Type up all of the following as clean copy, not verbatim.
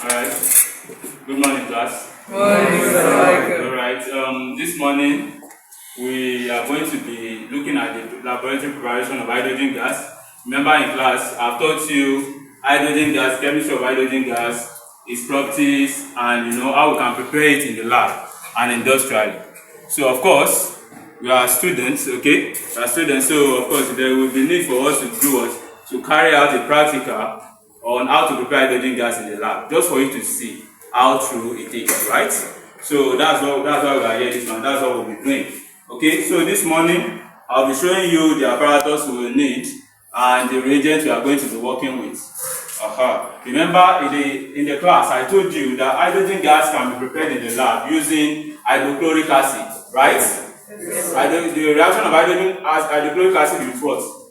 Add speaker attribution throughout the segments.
Speaker 1: Alright. Good morning, class.
Speaker 2: Morning, sir.
Speaker 1: Alright. This morning we are going to be looking at the laboratory preparation of hydrogen gas. Remember in class, I've taught you hydrogen gas, chemistry of hydrogen gas, its properties, and how we can prepare it in the lab and industrially. So of course, we are students, okay? We are students, so of course there will be need for us to do what? To carry out a practical on how to prepare hydrogen gas in the lab, just for you to see how true it is, right? So that's why we are here this morning. That's what we'll be doing. Okay, so this morning I'll be showing you the apparatus we will need and the reagents we are going to be working with. Remember in the class I told you that hydrogen gas can be prepared in the lab using hydrochloric acid, right? Yes. The reaction of hydrochloric acid with what?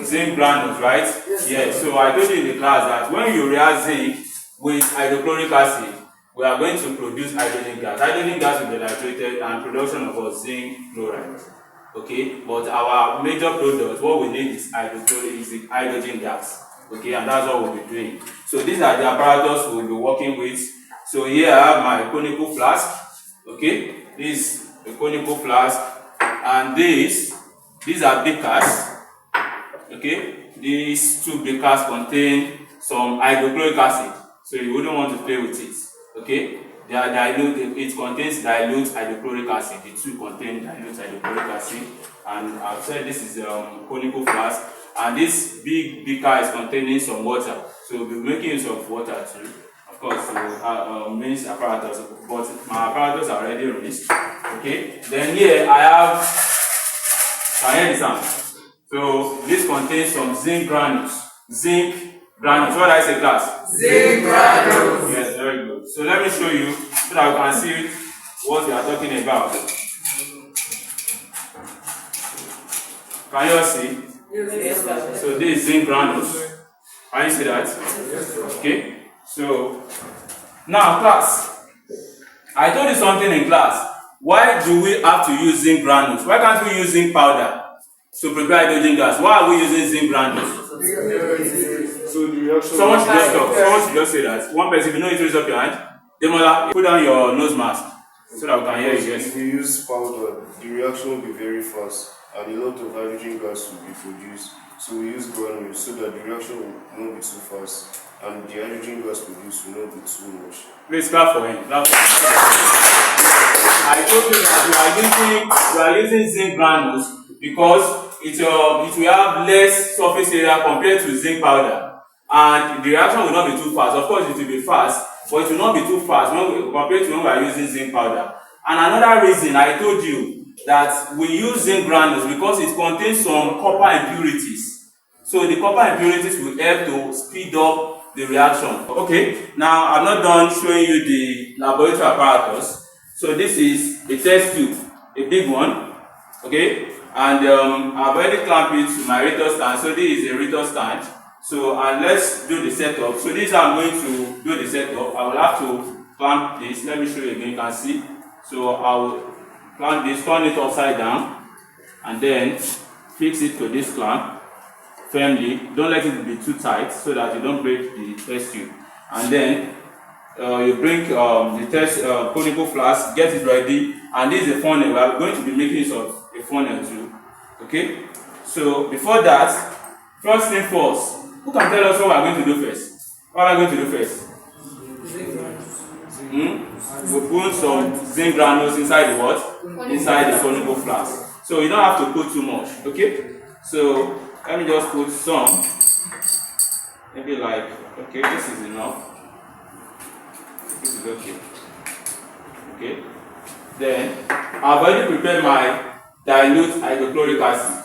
Speaker 1: Zinc granules, right? Yes. So I told you in the class that when you react zinc with hydrochloric acid, we are going to produce hydrogen gas. Hydrogen gas will be nitrated and production of zinc chloride. Okay, but our major product, what we need is hydrogen gas. Okay, and that's what we'll be doing. So these are the apparatus we'll be working with. So here I have my conical flask. Okay, this is a conical flask, and these are beakers. Okay, these two beakers contain some hydrochloric acid, so you wouldn't want to play with it. Okay, they are dilute. It contains dilute hydrochloric acid. The two contain dilute hydrochloric acid, and I've said this is conical flask, and this big beaker is containing some water. So we'll be making use of water too, of course. So rinsed apparatus, but my apparatus are already rinsed. Okay, then here I have. Can you hear the sound? So this contains some zinc granules. Zinc granules. What did I say, class?
Speaker 2: Zinc granules.
Speaker 1: Yes, very good. So let me show you so that we can see what we are talking about. Can you all see?
Speaker 2: Yes, sir.
Speaker 1: So this is zinc granules. Can you see that?
Speaker 2: Yes, sir.
Speaker 1: Okay. So now, class, I told you something in class. Why do we have to use zinc granules? Why can't we use zinc powder to prepare hydrogen gas? Why are we using zinc granules?
Speaker 3: So the reaction.
Speaker 1: Someone should just stop. Someone should just say that. One person, if you know it, raise up your hand. Demola, put down your nose mask so that we can hear you. Yes.
Speaker 3: If you use powder, the reaction will be very fast and a lot of hydrogen gas will be produced. So we use granules so that the reaction will not be too fast and the hydrogen gas produced will not be too much.
Speaker 1: Please clap for him. Clap for him. I told you that we are using zinc granules because it will have less surface area compared to zinc powder, and the reaction will not be too fast. Of course, it will be fast, but it will not be too fast compared to when we are using zinc powder. And another reason I told you that we use zinc granules because it contains some copper impurities. So the copper impurities will help to speed up the reaction. Okay, now I'm not done showing you the laboratory apparatus. So this is a test tube, a big one. Okay, and I've already clamped it to my Ritter stand. So this is a Ritter stand. So and let's do the setup. So this is how I'm going to do the setup. I will have to clamp this. Let me show you again. You can see. So I will clamp this, turn it upside down, and then fix it to this clamp firmly. Don't let it be too tight so that you don't break the test tube. And then you bring the test conical flask, get it ready, and this is a funnel. We are going to be making use of a funnel too. Okay, so before that, first thing first, who can tell us what we are going to do first? What are we going to do first? We put some zinc granules inside the what? Inside the conical flask. So you don't have to put too much. Okay, so let me just put some. Maybe like, okay, this is enough. This is okay. Okay. Then I've already prepared my dilute hydrochloric acid.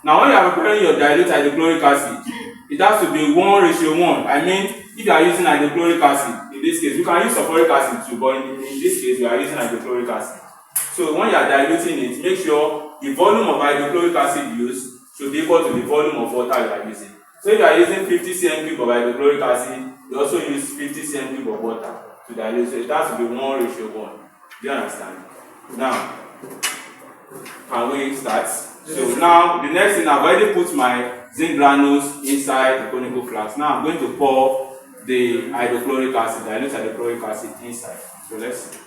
Speaker 1: Now when you are preparing your dilute hydrochloric acid, it has to be 1:1. I mean, if you are using hydrochloric acid, in this case, you can use sulfuric acid too, but in this case, we are using hydrochloric acid. So when you are diluting it, make sure the volume of hydrochloric acid used should be equal to the volume of water you are using. So if you are using 50 cm³ of hydrochloric acid, you also use 50 cm³ of water to dilute. So it has to be 1:1. Do you understand? Now, can we start? So now the next thing, I've already put my zinc granules inside the conical flask. Now I'm going to pour the hydrochloric acid, dilute hydrochloric acid inside. So let's see.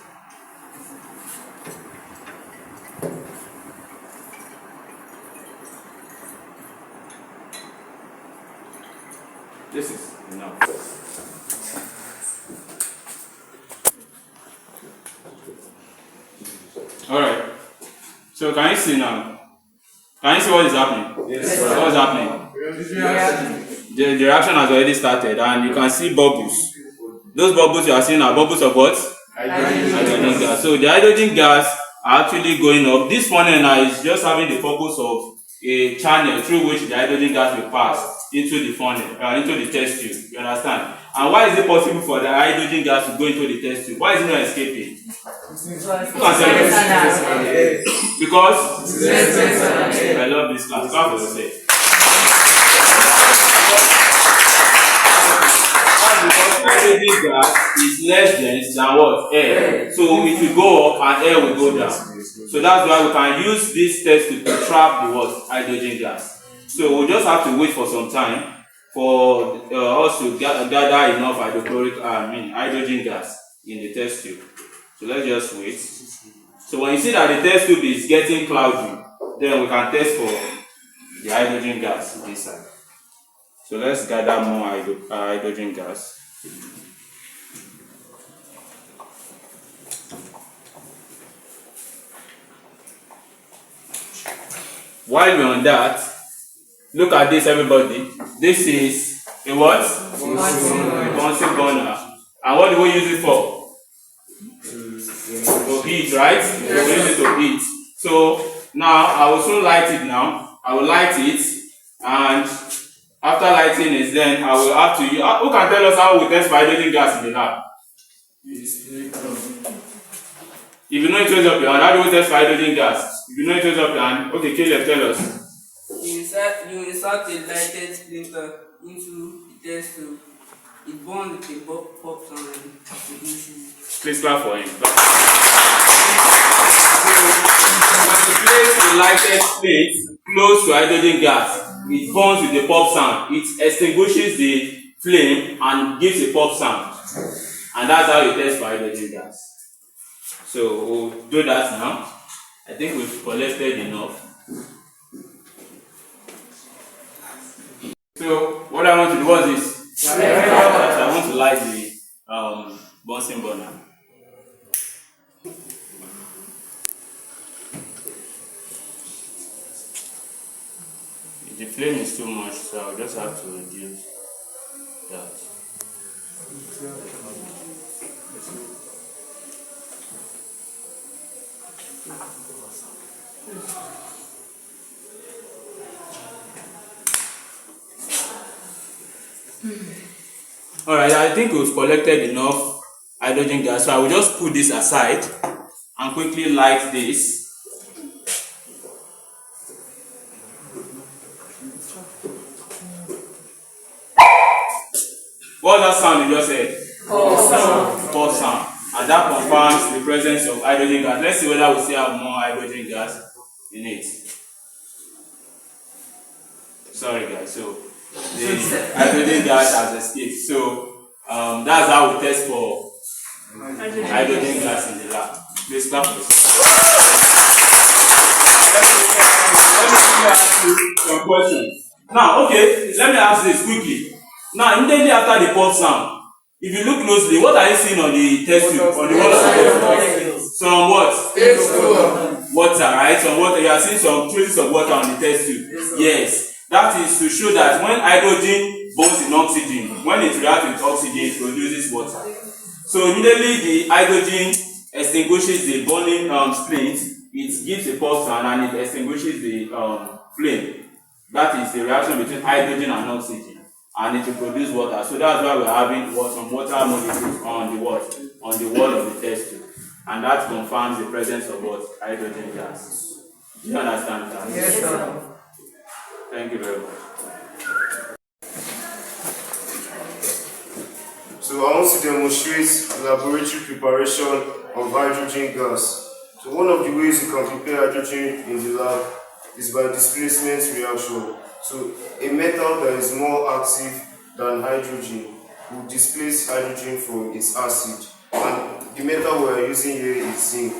Speaker 1: This is enough. Alright. So can you see now? Can you see what is happening?
Speaker 2: Yes,
Speaker 1: sir. What is happening? The reaction has already started and you can see bubbles. Those bubbles you are seeing are bubbles of what? Hydrogen gas. So the hydrogen gas are actually going up. This funnel now is just having the purpose of a channel through which the hydrogen gas will pass into the funnel, into the test tube. You understand? And why is it possible for the hydrogen gas to go into the test tube? Why is it not escaping? Because I love this class. Clap for yourself. Because hydrogen gas is less dense than what? Air. So it will go up and air will go down. So that's why we can use this test to trap the what? Hydrogen gas. So we'll just have to wait for some time for us to gather enough hydrogen gas in the test tube. So let's just wait. So when you see that the test tube is getting cloudy, then we can test for the hydrogen gas inside. So let's gather more hydrogen gas. While we're on that, look at this, everybody. This is a what? Bunsen burner. And what do we use it for? To heat, right? We use it to heat. So now I will soon light it now. I will light it, and after lighting it, then I will have to use. Who can tell us how we test for hydrogen gas in the lab? If you know it, raise up your hand. How do we test for hydrogen gas? If you know it, raise up your hand. Okay, Caleb, tell us.
Speaker 2: You insert a lighted splinter into the test tube. It burns with a pop sound and extinguishes.
Speaker 1: Please clap for him. When you place a lighted plate close to hydrogen gas, it burns with a pop sound. It extinguishes the flame and gives a pop sound. And that's how you test for hydrogen gas. So we'll do that now. I think we've collected enough. So what I want to do was this. I want to light the Bunsen burner. The flame is too much, so I'll just have to reduce that. Alright, I think we've collected enough hydrogen gas, so I will just put this aside and quickly light this. What's that sound you just said? Pulse sound. And that confirms the presence of hydrogen gas. Let's see whether we still have more hydrogen gas in it. Sorry guys, so the hydrogen gas has escaped. So that's how we test for hydrogen gas in the lab. Please clap for this. Let me ask you some questions. Now, okay, let me ask this quickly. Now, immediately after the pop sound, if you look closely, what are you seeing on the test tube? On the water? Some what? Water, right? Some water. You are seeing some traces of water on the test tube. Yes. That is to show that when hydrogen bonds in oxygen, when it reacts with oxygen, it produces water. So immediately the hydrogen extinguishes the burning splint, it gives a pulse sound and it extinguishes the flame. That is the reaction between hydrogen and oxygen, and it will produce water. So that's why we're having some water molecules on the wall of the test tube, and that confirms the presence of what? Hydrogen gas. Do you understand that?
Speaker 2: Yes, sir.
Speaker 1: Thank you very much.
Speaker 3: So I want to demonstrate laboratory preparation of hydrogen gas. So one of the ways you can prepare hydrogen in the lab is by displacement reaction. So a metal that is more active than hydrogen will displace hydrogen from its acid, and the metal we are using here is zinc.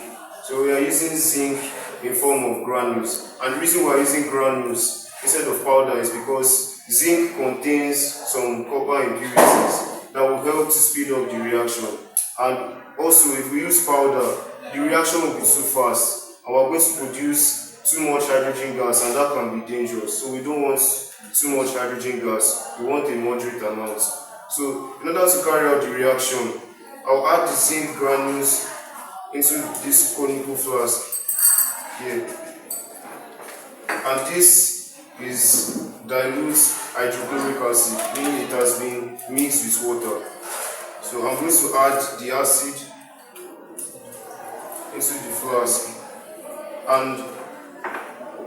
Speaker 3: So we are using zinc in form of granules, and the reason we are using granules instead of powder is because zinc contains some copper impurities that will help to speed up the reaction. And also, if we use powder, the reaction will be too fast and we are going to produce too much hydrogen gas, and that can be dangerous. So we don't want too much hydrogen gas, we want a moderate amount. So in order to carry out the reaction, I'll add the zinc granules into this conical flask here, and this is dilute hydrochloric acid, meaning it has been mixed with water. So I'm going to add the acid into the flask, and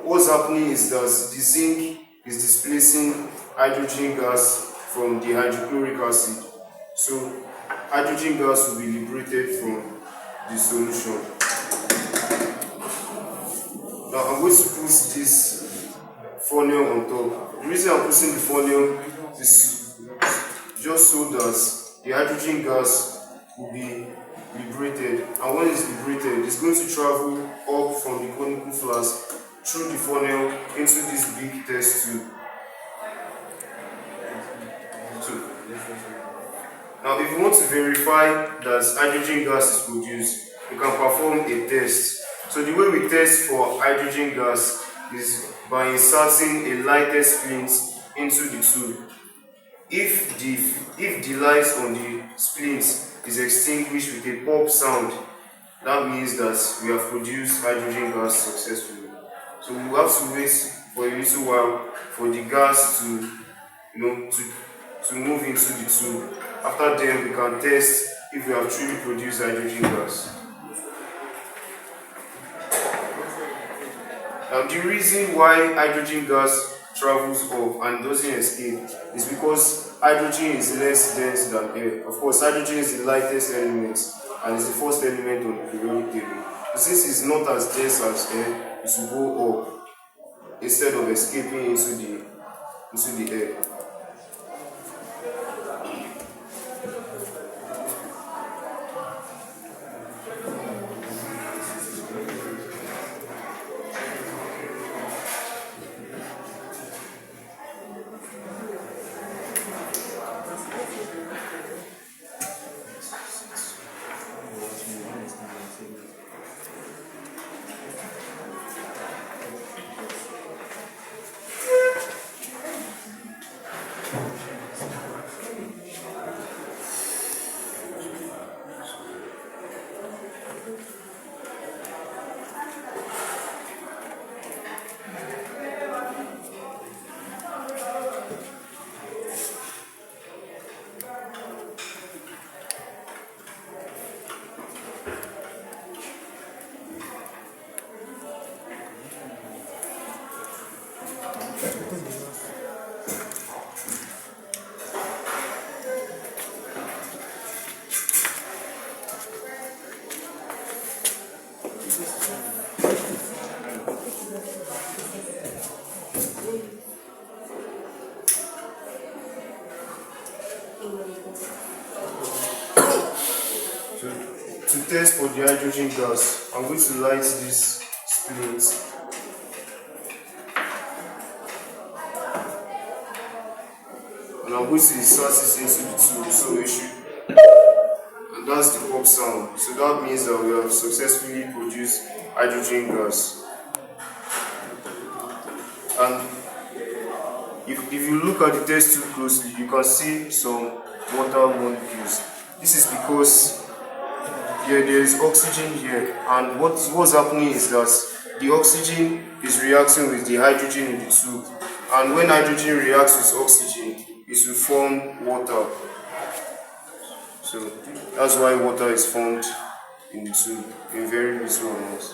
Speaker 3: what's happening is that the zinc is displacing hydrogen gas from the hydrochloric acid. So hydrogen gas will be liberated from the solution. Now I'm going to put this funnel on top. The reason I'm putting the funnel is just so that the hydrogen gas will be liberated, and when it's liberated, it's going to travel up from the conical flask through the funnel into this big test tube. Now, if you want to verify that hydrogen gas is produced, you can perform a test. So the way we test for hydrogen gas is by inserting a lighted splint into the tube. If the light on the splint is extinguished with a pop sound, that means that we have produced hydrogen gas successfully. So we will have to wait for a little while for the gas to move into the tube. After then, we can test if we have truly produced hydrogen gas. The reason why hydrogen gas travels up and doesn't escape is because hydrogen is less dense than air. Of course, hydrogen is the lightest element and is the first element on the periodic table. But since it's not as dense as air, it will go up instead of escaping into the air. To test for the hydrogen gas, I'm going to light this splint. And I'm going to insert this into the tube, so it should, and that's the pop sound. So that means that we have successfully produced hydrogen gas. And if you look at the test tube closely, you can see some water molecules. This is because there is oxygen here, and what's happening is that the oxygen is reacting with the hydrogen in the tube, and when hydrogen reacts with oxygen, it will form water. So that's why water is formed in the tube in very little amounts.